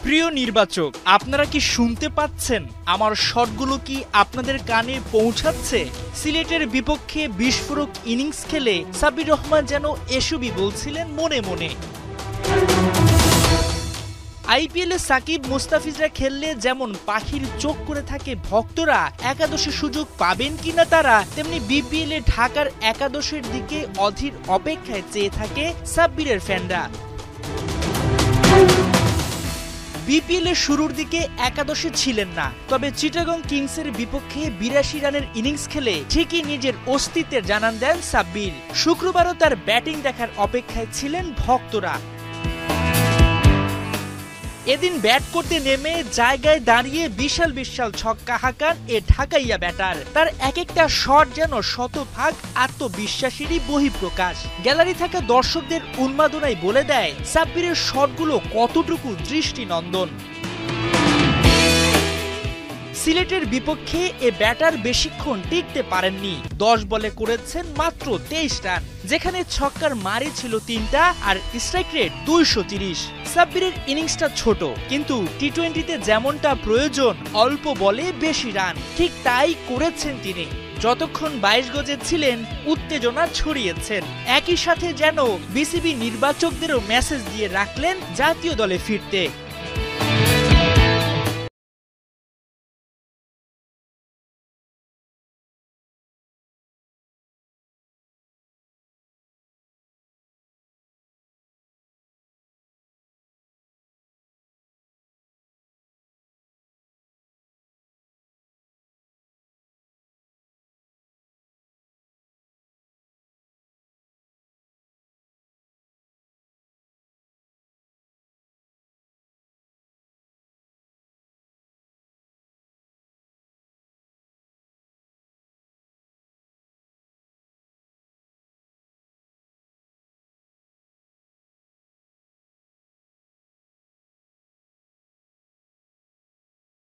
প্রিয় নির্বাচক, আপনারা কি শুনতে পাচ্ছেন? আমার শটগুলো কি আপনাদের কানে পৌঁছাচ্ছে? সিলেটের বিপক্ষে বিস্ফোরক ইনিংস খেলে সাব্বির রহমান যেন এসবই বলছিলেন মনে মনে। আইপিএলে সাকিব মুস্তাফিজরা খেললে যেমন পাখির চোখ করে থাকে ভক্তরা, একাদশে সুযোগ পাবেন কিনা তারা, তেমনি বিপিএলে ঢাকার একাদশের দিকে অধীর অপেক্ষায় চেয়ে থাকে সাব্বিরের ফ্যানরা। বিপিএল এর শুরুর দিকে একাদশে ছিলেন না, তবে চিটাগং কিংসের বিপক্ষে ৮২ রানের ইনিংস খেলে ঠিকই নিজের অস্তিত্বের জানান দেন সাব্বির। শুক্রবারও তার ব্যাটিং দেখার অপেক্ষায় ছিলেন ভক্তরা। এদিন ব্যাট করতে নেমে জায়গায় দাঁড়িয়ে বিশাল বিশাল ছক্কা হাঁকান এ ঢাকাইয়া ব্যাটার। তার এক একটা শট যেন শতভাগ আত্মবিশ্বাসেরই বহিঃপ্রকাশ। গ্যালারি থাকা দর্শকদের উন্মাদনায় বলে দেয় সাব্বিরের শটগুলো কতটুকু দৃষ্টিনন্দন। সিলেটের বিপক্ষে এ ব্যাটার বেশিক্ষণ টিকতে পারেননি। ১০ বলে করেছেন মাত্র ২৩ রান, যেখানে ছক্কার মারি ছিল ৩টা আর স্ট্রাইক রেট ২৩০। সাব্বিরের ইনিংসটা ছোট, কিন্তু টি-20তে যেমনটা প্রয়োজন অল্প বলে বেশি রান, ঠিক তাই করেছেন তিনি। যতক্ষণ ২২ গজে ছিলেন উত্তেজনা ছড়িয়েছেন, একই সাথে যেন বিসিবি নির্বাচকদেরও মেসেজ দিয়ে রাখলেন জাতীয় দলে ফিরতে।